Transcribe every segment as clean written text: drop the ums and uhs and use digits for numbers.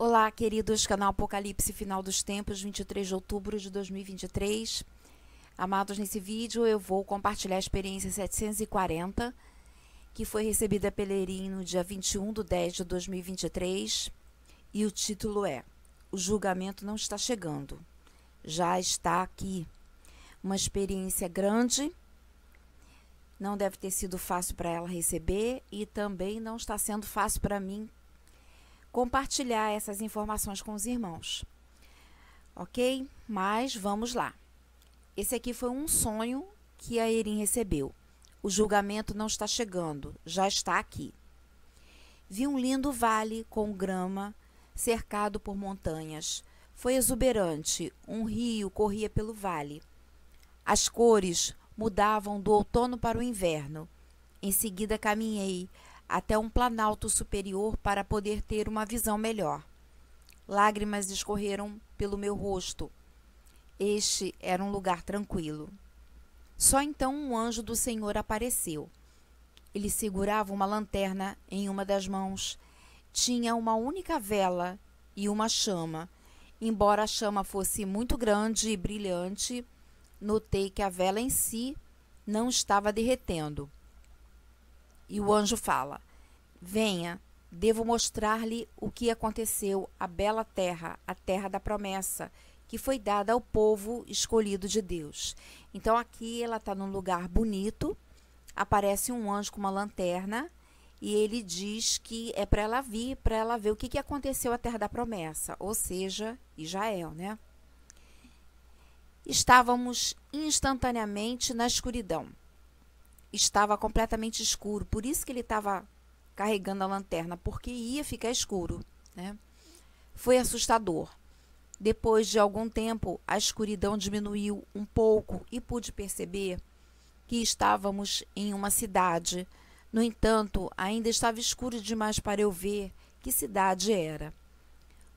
Olá, queridos, canal Apocalipse Final dos Tempos, 23 de outubro de 2023. Amados, nesse vídeo eu vou compartilhar a experiência 740, que foi recebida pela Erin no dia 21/10/2023, e o título é: O julgamento não está chegando, já está aqui. Uma experiência grande, não deve ter sido fácil para ela receber e também não está sendo fácil para mim compartilhar essas informações com os irmãos, ok? Mas vamos lá. Esse aqui foi um sonho que a Erin recebeu. O julgamento não está chegando, já está aqui. Vi um lindo vale com grama cercado por montanhas. Foi exuberante, um rio corria pelo vale. As cores mudavam do outono para o inverno. Em seguida caminhei até um planalto superior para poder ter uma visão melhor. Lágrimas escorreram pelo meu rosto. Este era um lugar tranquilo. Só então um anjo do Senhor apareceu. Ele segurava uma lanterna em uma das mãos. Tinha uma única vela e uma chama. Embora a chama fosse muito grande e brilhante, notei que a vela em si não estava derretendo. E o anjo fala: venha, devo mostrar-lhe o que aconteceu à bela terra, a terra da promessa, que foi dada ao povo escolhido de Deus. Então aqui ela está num lugar bonito, aparece um anjo com uma lanterna e ele diz que é para ela vir, para ela ver o que aconteceu à terra da promessa, ou seja, Israel, né? Estávamos instantaneamente na escuridão. Estava completamente escuro, por isso que ele estava carregando a lanterna, porque ia ficar escuro, né? Foi assustador. Depois de algum tempo, a escuridão diminuiu um pouco e pude perceber que estávamos em uma cidade. No entanto, ainda estava escuro demais para eu ver que cidade era.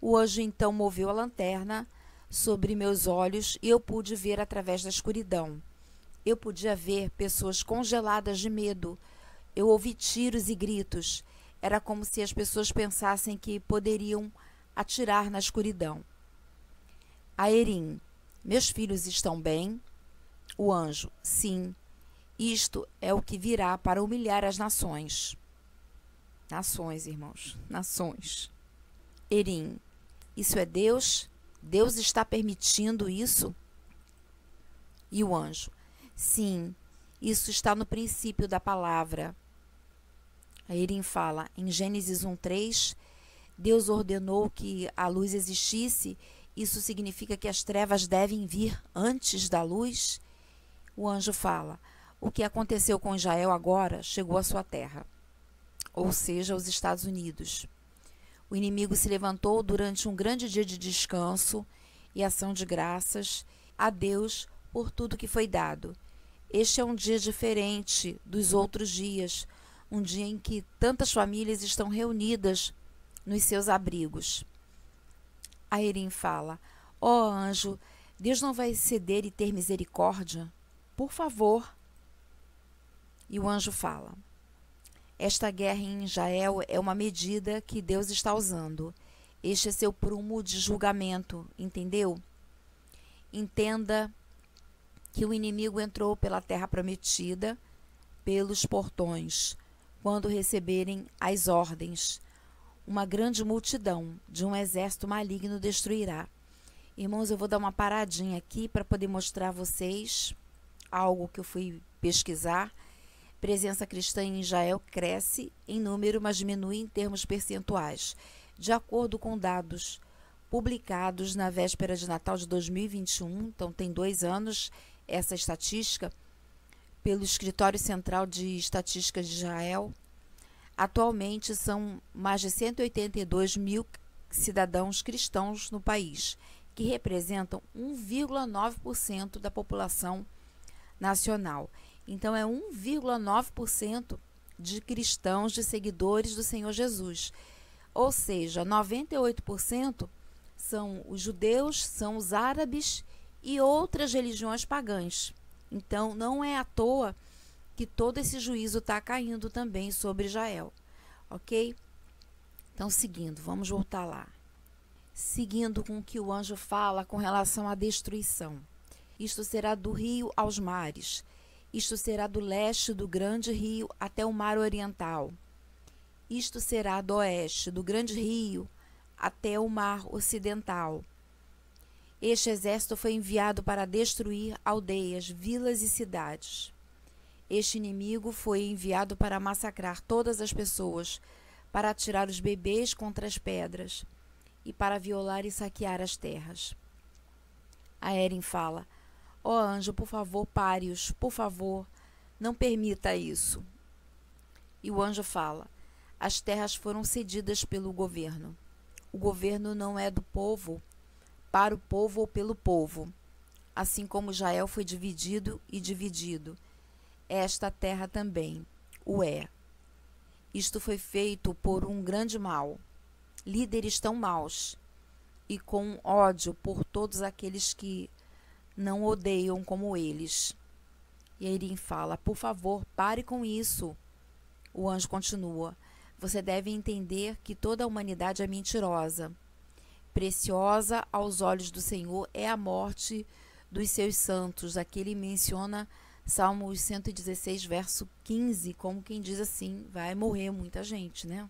O anjo então moveu a lanterna sobre meus olhos e eu pude ver através da escuridão. Eu podia ver pessoas congeladas de medo. Eu ouvi tiros e gritos. Era como se as pessoas pensassem que poderiam atirar na escuridão. A Erin: meus filhos estão bem? O anjo: sim. Isto é o que virá para humilhar as nações. Nações, irmãos, nações. Erin: isso é Deus? Deus está permitindo isso? E o anjo: sim, isso está no princípio da palavra. A Erin fala, em Gênesis 1:3, Deus ordenou que a luz existisse. Isso significa que as trevas devem vir antes da luz? O anjo fala, o que aconteceu com Israel agora chegou à sua terra, ou seja, os Estados Unidos. O inimigo se levantou durante um grande dia de descanso e ação de graças a Deus por tudo que foi dado. Este é um dia diferente dos outros dias, um dia em que tantas famílias estão reunidas nos seus abrigos. A Erin fala, ó anjo, Deus não vai ceder e ter misericórdia? Por favor. E o anjo fala, esta guerra em Israel é uma medida que Deus está usando. Este é seu prumo de julgamento, entendeu? Entenda que o inimigo entrou pela terra prometida, pelos portões, quando receberem as ordens. Uma grande multidão de um exército maligno destruirá. Irmãos, eu vou dar uma paradinha aqui para poder mostrar a vocês algo que eu fui pesquisar. Presença cristã em Israel cresce em número, mas diminui em termos percentuais. De acordo com dados publicados na véspera de Natal de 2021, então tem 2 anos, essa estatística, pelo Escritório Central de Estatísticas de Israel, atualmente são mais de 182 mil cidadãos cristãos no país, que representam 1,9% da população nacional. Então, é 1,9% de cristãos, de seguidores do Senhor Jesus. Ou seja, 98% são os judeus, são os árabes e outras religiões pagãs. Então, não é à toa que todo esse juízo está caindo também sobre Israel, ok? Então, seguindo, vamos voltar lá. seguindo com o que o anjo fala com relação à destruição. Isto será do rio aos mares. Isto será do leste do grande rio até o mar oriental. Isto será do oeste do grande rio até o mar ocidental. Este exército foi enviado para destruir aldeias, vilas e cidades. Este inimigo foi enviado para massacrar todas as pessoas, para atirar os bebês contra as pedras e para violar e saquear as terras. A Erin fala: ó anjo, por favor, pare-os, por favor, não permita isso. E o anjo fala: as terras foram cedidas pelo governo. O governo não é do povo, para o povo ou pelo povo. Assim como Israel foi dividido e dividido, esta terra também o é. Isto foi feito por um grande mal. Líderes tão maus e com ódio por todos aqueles que não odeiam como eles. E Erin fala: por favor, pare com isso. O anjo continua: você deve entender que toda a humanidade é mentirosa. Preciosa aos olhos do Senhor é a morte dos seus santos. Aqui ele menciona Salmos 116, verso 15, como quem diz assim: vai morrer muita gente, né?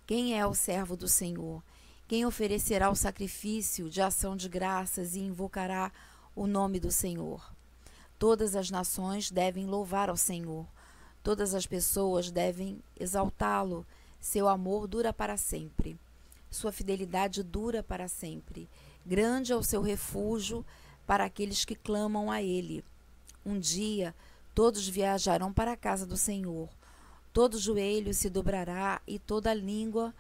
Quem é o servo do Senhor? Quem oferecerá o sacrifício de ação de graças e invocará o nome do Senhor? Todas as nações devem louvar ao Senhor. Todas as pessoas devem exaltá-lo. Seu amor dura para sempre. Sua fidelidade dura para sempre. Grande é o seu refúgio para aqueles que clamam a ele. Um dia, todos viajarão para a casa do Senhor. Todo joelho se dobrará e toda língua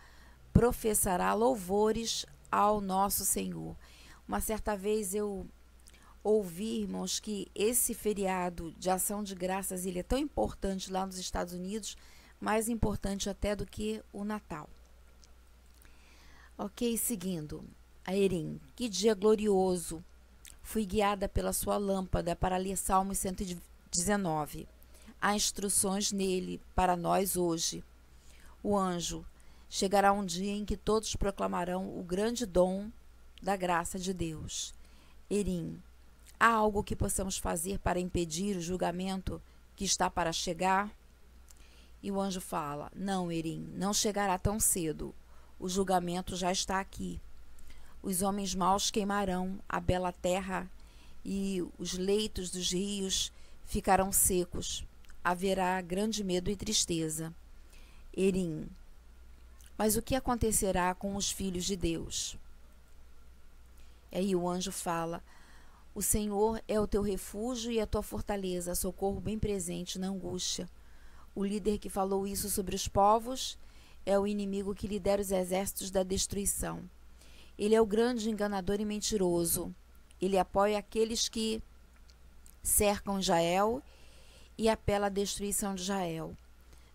professará louvores ao nosso Senhor. Uma certa vez eu ouvi, irmãos, que esse feriado de ação de graças ele é tão importante lá nos Estados Unidos, mais importante até do que o Natal. Ok, seguindo. A Erin: que dia glorioso! Fui guiada pela sua lâmpada para ler Salmos 119. Há instruções nele para nós hoje. O anjo: chegará um dia em que todos proclamarão o grande dom da graça de Deus. Erin: há algo que possamos fazer para impedir o julgamento que está para chegar? E o anjo fala: não, Erin, não chegará tão cedo. O julgamento já está aqui. Os homens maus queimarão a bela terra e os leitos dos rios ficarão secos. Haverá grande medo e tristeza. Erin: mas o que acontecerá com os filhos de Deus? E aí o anjo fala: o Senhor é o teu refúgio e a tua fortaleza, socorro bem presente na angústia. O líder que falou isso sobre os povos é o inimigo que lidera os exércitos da destruição. Ele é o grande enganador e mentiroso. Ele apoia aqueles que cercam Israel e apela à destruição de Israel.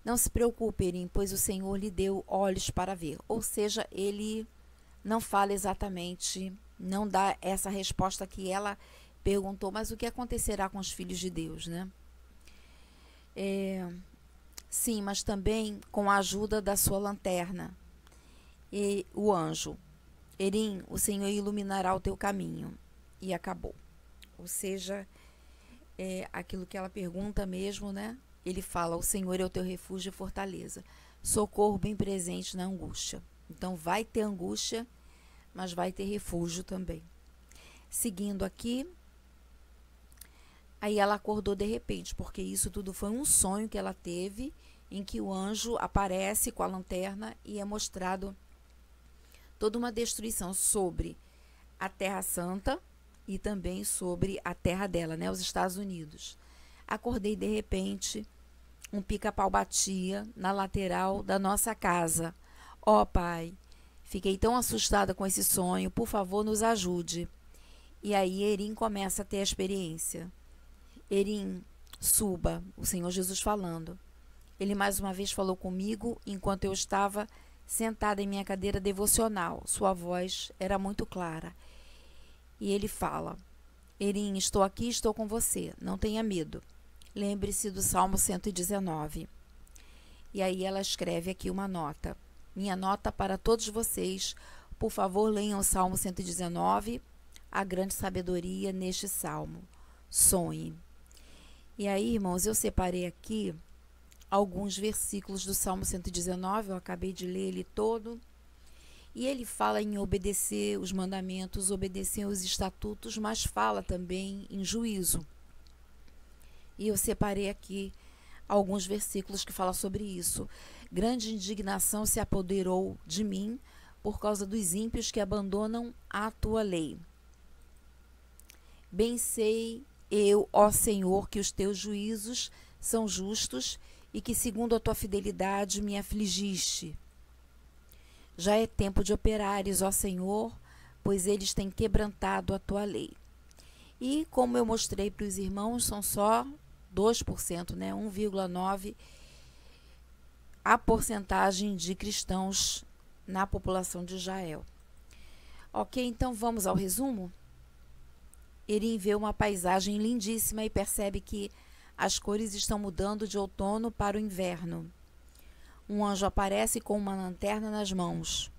Não se preocupe, Erin, pois o Senhor lhe deu olhos para ver. Ou seja, ele não fala exatamente, não dá essa resposta que ela perguntou, mas o que acontecerá com os filhos de Deus, né? Sim, mas também com a ajuda da sua lanterna. E o anjo: Erin, o Senhor iluminará o teu caminho. E acabou. Ou seja, aquilo que ela pergunta mesmo, né? Ele fala: o Senhor é o teu refúgio e fortaleza, socorro bem presente na angústia. Então vai ter angústia, mas vai ter refúgio também. Seguindo aqui, aí ela acordou de repente, porque isso tudo foi um sonho que ela teve, em que o anjo aparece com a lanterna e é mostrado toda uma destruição sobre a Terra Santa e também sobre a terra dela, né, os Estados Unidos. Acordei de repente, um pica-pau batia na lateral da nossa casa. Ó Pai, fiquei tão assustada com esse sonho, por favor nos ajude. E aí Erin começa a ter a experiência. Erin, suba, o Senhor Jesus falando. Ele mais uma vez falou comigo enquanto eu estava sentada em minha cadeira devocional. Sua voz era muito clara. E ele fala: Erin, estou aqui, estou com você, não tenha medo. Lembre-se do Salmo 119. E aí ela escreve aqui uma nota. Minha nota para todos vocês, por favor, leiam o Salmo 119, a grande sabedoria neste salmo. Sonhe. E aí, irmãos, eu separei aqui alguns versículos do Salmo 119, eu acabei de ler ele todo. E ele fala em obedecer os mandamentos, obedecer os estatutos, mas fala também em juízo. E eu separei aqui alguns versículos que falam sobre isso. Grande indignação se apoderou de mim por causa dos ímpios que abandonam a tua lei. Bem sei eu, ó Senhor, que os teus juízos são justos e que segundo a tua fidelidade me afligiste. Já é tempo de operares, ó Senhor, pois eles têm quebrantado a tua lei. E como eu mostrei para os irmãos, são só 2%, né? 1,9% a porcentagem de cristãos na população de Israel. Ok, então vamos ao resumo? Ele vê uma paisagem lindíssima e percebe que as cores estão mudando de outono para o inverno. Um anjo aparece com uma lanterna nas mãos.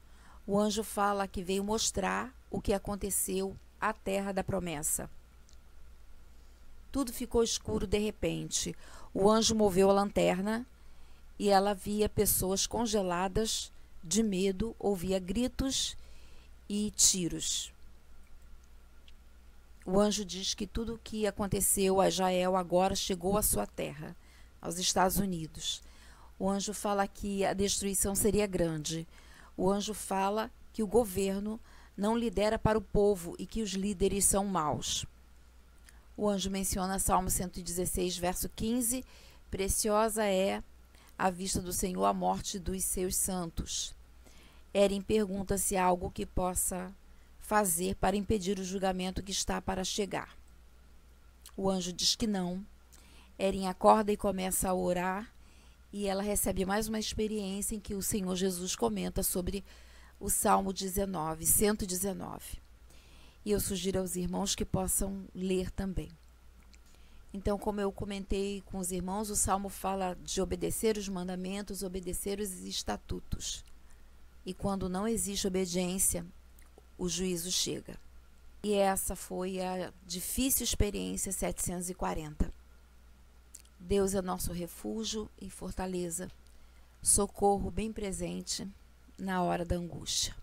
O anjo fala que veio mostrar o que aconteceu à terra da promessa. Tudo ficou escuro de repente. O anjo moveu a lanterna e ela via pessoas congeladas de medo, ouvia gritos e tiros. O anjo diz que tudo o que aconteceu a Israel agora chegou à sua terra, aos Estados Unidos. O anjo fala que a destruição seria grande. O anjo fala que o governo não lidera para o povo e que os líderes são maus. O anjo menciona Salmo 116, verso 15, preciosa é à vista do Senhor a morte dos seus santos. Eren pergunta se há algo que possa fazer para impedir o julgamento que está para chegar. O anjo diz que não. Eren acorda e começa a orar, e ela recebe mais uma experiência em que o Senhor Jesus comenta sobre o Salmo 119. E eu sugiro aos irmãos que possam ler também. Então, como eu comentei com os irmãos, o Salmo fala de obedecer os mandamentos, obedecer os estatutos. E quando não existe obediência, o juízo chega. E essa foi a difícil experiência 740. Deus é nosso refúgio e fortaleza, socorro bem presente na hora da angústia.